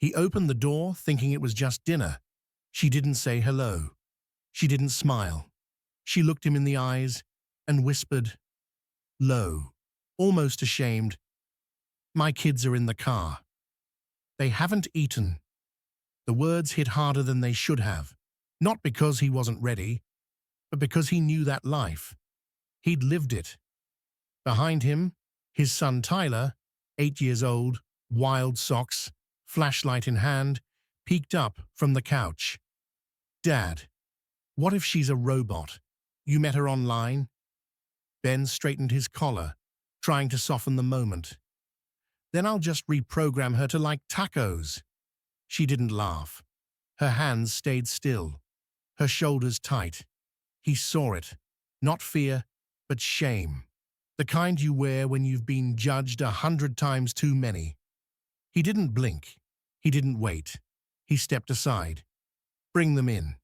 He opened the door thinking it was just dinner. She didn't say hello. She didn't smile. She looked him in the eyes and whispered, low, almost ashamed, "My kids are in the car. They haven't eaten." The words hit harder than they should have, not because he wasn't ready, but because he knew that life. He'd lived it. Behind him, his son Tyler, 8 years old, wild socks, flashlight in hand, peeked up from the couch. "Dad, what if she's a robot? You met her online?" Ben straightened his collar, trying to soften the moment. "Then I'll just reprogram her to like tacos." She didn't laugh. Her hands stayed still, her shoulders tight. He saw it, not fear, but shame. The kind you wear when you've been judged 100 times too many. He didn't blink. He didn't wait. He stepped aside. "Bring them in.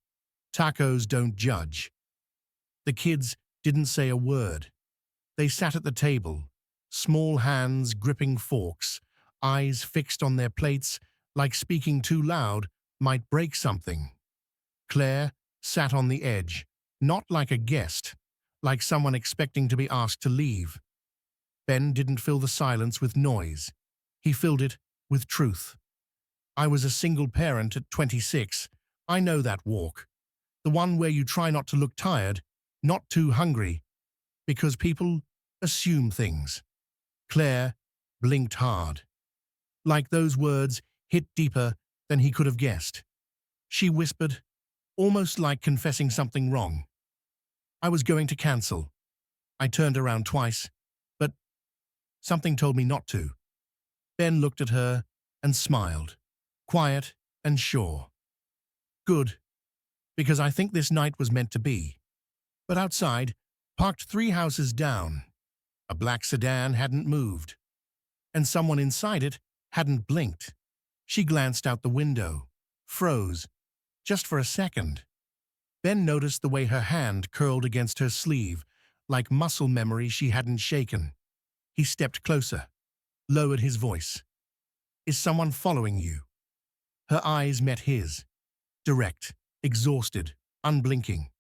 Tacos don't judge." The kids didn't say a word. They sat at the table, small hands gripping forks, eyes fixed on their plates like speaking too loud might break something. Claire sat on the edge, not like a guest, like someone expecting to be asked to leave. Ben didn't fill the silence with noise. He filled it with truth. "I was a single parent at 26. I know that walk. The one where you try not to look tired, not too hungry, because people assume things." Claire blinked hard. Like those words hit deeper than he could have guessed. She whispered, almost like confessing something wrong, "I was going to cancel. I turned around twice, but something told me not to." Ben looked at her and smiled, quiet and sure. "Good, because I think this night was meant to be." But outside, parked 3 houses down, a black sedan hadn't moved, and someone inside it hadn't blinked. She glanced out the window, froze, just for a second. Ben noticed the way her hand curled against her sleeve, like muscle memory she hadn't shaken. He stepped closer, lowered his voice. "Is someone following you?" Her eyes met his, direct, exhausted, unblinking.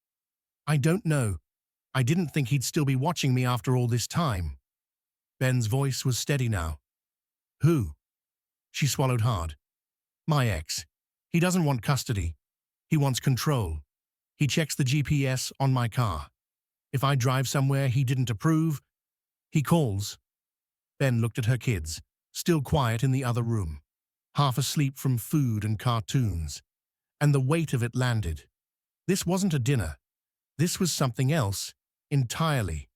"I don't know. I didn't think he'd still be watching me after all this time." Ben's voice was steady now. "Who?" She swallowed hard. "My ex. He doesn't want custody. He wants control. He checks the GPS on my car. If I drive somewhere he didn't approve, he calls." Ben looked at her kids, still quiet in the other room, half asleep from food and cartoons, and the weight of it landed. This wasn't a dinner. This was something else, entirely.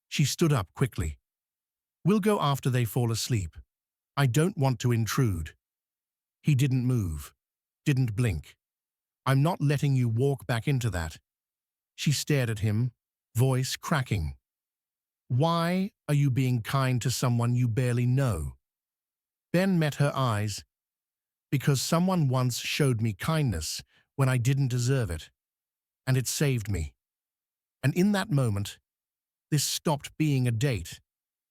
She stood up quickly. "We'll go after they fall asleep. I don't want to intrude." He didn't move, didn't blink. "I'm not letting you walk back into that." She stared at him, voice cracking. "Why are you being kind to someone you barely know?" Ben met her eyes. "Because someone once showed me kindness when I didn't deserve it, and it saved me." And in that moment, this stopped being a date.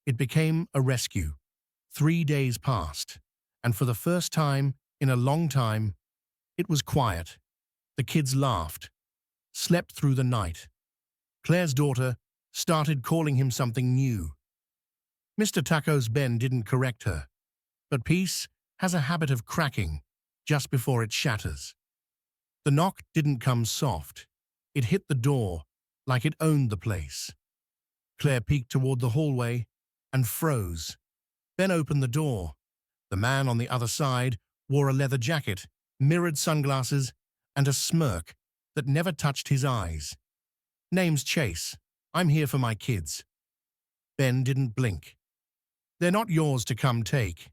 It became a rescue. 3 days passed, and for the first time in a long time, it was quiet. The kids laughed, slept through the night. Claire's daughter started calling him something new. Mr. Tacos Ben didn't correct her, but peace has a habit of cracking just before it shatters. The knock didn't come soft. It hit the door like it owned the place. Claire peeked toward the hallway and froze. Ben opened the door. The man on the other side wore a leather jacket, mirrored sunglasses, and a smirk that never touched his eyes. "Name's Chase. I'm here for my kids." Ben didn't blink. "They're not yours to come take."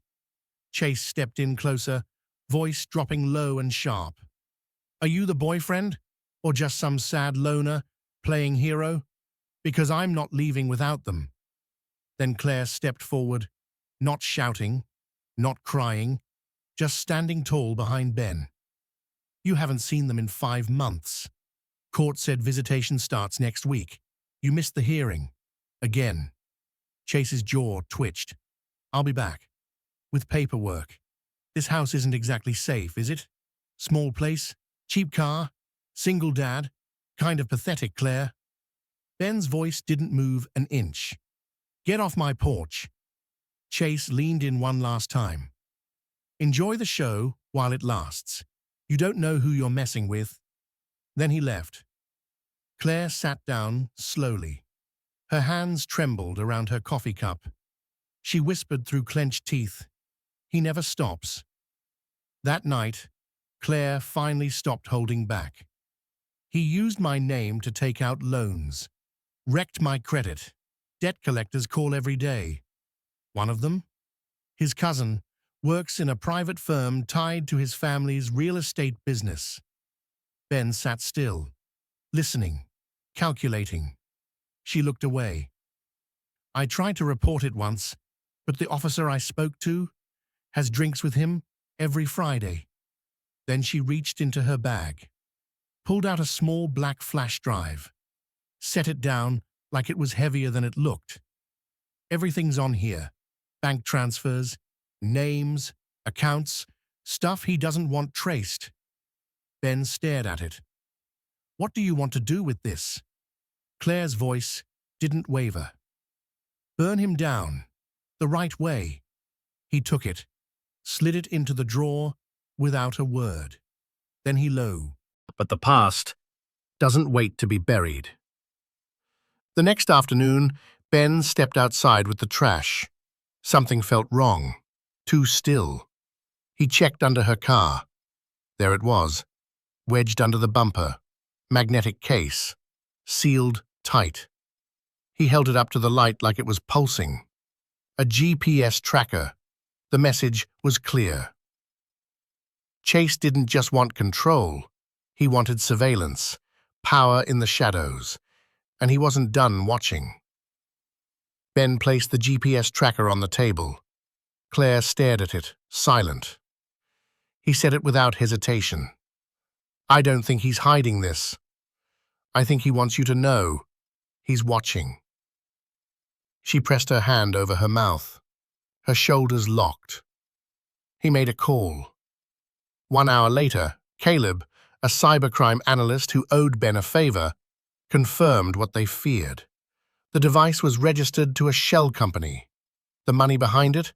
Chase stepped in closer, voice dropping low and sharp. "Are you the boyfriend, or just some sad loner playing hero? Because I'm not leaving without them." Then Claire stepped forward, not shouting, not crying, just standing tall behind Ben. "You haven't seen them in 5 months. Court said visitation starts next week. You missed the hearing. Again." Chase's jaw twitched. "I'll be back. With paperwork." This house isn't exactly safe, is it? Small place, cheap car, single dad, kind of pathetic, Claire. Ben's voice didn't move an inch. Get off my porch. Chase leaned in one last time. Enjoy the show while it lasts. You don't know who you're messing with. Then he left. Claire sat down slowly. Her hands trembled around her coffee cup. She whispered through clenched teeth, "He never stops." That night, Claire finally stopped holding back. He used my name to take out loans, wrecked my credit. Debt collectors call every day. One of them, his cousin, works in a private firm tied to his family's real estate business. Ben sat still, listening, calculating. She looked away. I tried to report it once, but the officer I spoke to has drinks with him every Friday. Then she reached into her bag, pulled out a small black flash drive, set it down like it was heavier than it looked. Everything's on here. Bank transfers, names, accounts, stuff he doesn't want traced. Ben stared at it. What do you want to do with this? Claire's voice didn't waver. Burn him down, the right way. He took it, slid it into the drawer without a word. Then he low. But the past doesn't wait to be buried. The next afternoon, Ben stepped outside with the trash. Something felt wrong, too still. He checked under her car. There it was, wedged under the bumper, magnetic case, sealed tight. He held it up to the light like it was pulsing. A GPS tracker. The message was clear. Chase didn't just want control. He wanted surveillance, power in the shadows, and he wasn't done watching. Ben placed the GPS tracker on the table. Claire stared at it, silent. He said it without hesitation. I don't think he's hiding this. I think he wants you to know. He's watching. She pressed her hand over her mouth. Her shoulders locked. He made a call. 1 hour later, Caleb, a cybercrime analyst who owed Ben a favor, confirmed what they feared. The device was registered to a shell company. The money behind it,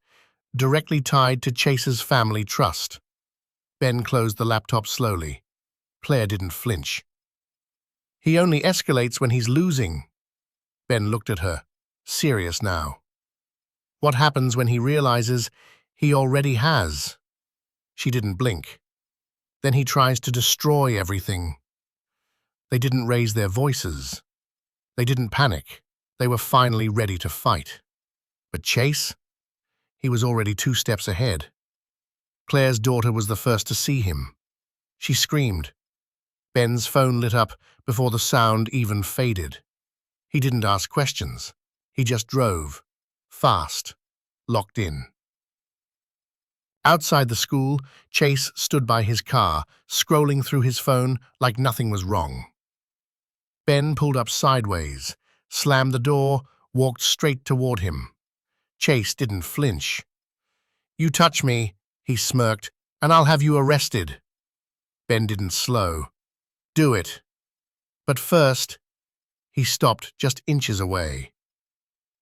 directly tied to Chase's family trust. Ben closed the laptop slowly. Claire didn't flinch. He only escalates when he's losing. Ben looked at her, serious now. What happens when he realizes he already has? She didn't blink. Then he tries to destroy everything. They didn't raise their voices. They didn't panic. They were finally ready to fight. But Chase? He was already 2 steps ahead. Claire's daughter was the first to see him. She screamed. Ben's phone lit up before the sound even faded. He didn't ask questions. He just drove. Fast. Locked in. Outside the school, Chase stood by his car, scrolling through his phone like nothing was wrong. Ben pulled up sideways, slammed the door, walked straight toward him. Chase didn't flinch. You touch me, he smirked, and I'll have you arrested. Ben didn't slow. Do it. But first, he stopped just inches away.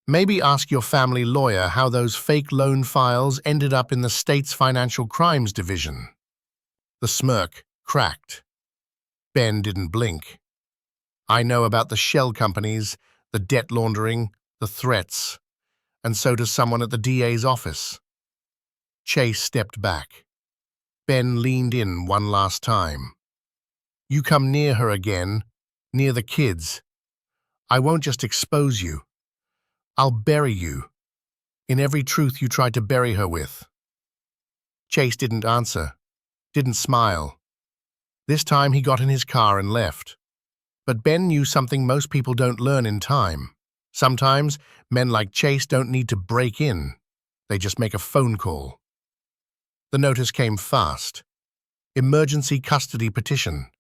Maybe ask your family lawyer how those fake loan files ended up in the state's financial crimes division. The smirk cracked. Ben didn't blink. I know about the shell companies, the debt laundering, the threats, and so does someone at the DA's office. Chase stepped back. Ben leaned in one last time. You come near her again, near the kids. I won't just expose you. I'll bury you, in every truth you tried to bury her with. Chase didn't answer, didn't smile. This time he got in his car and left. But Ben knew something most people don't learn in time. Sometimes, men like Chase don't need to break in. They just make a phone call. The notice came fast. Emergency custody petition.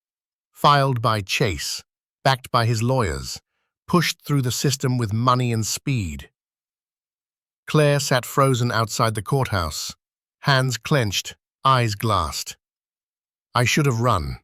Filed by Chase, backed by his lawyers, pushed through the system with money and speed. Claire sat frozen outside the courthouse, hands clenched, eyes glassed. I should have run.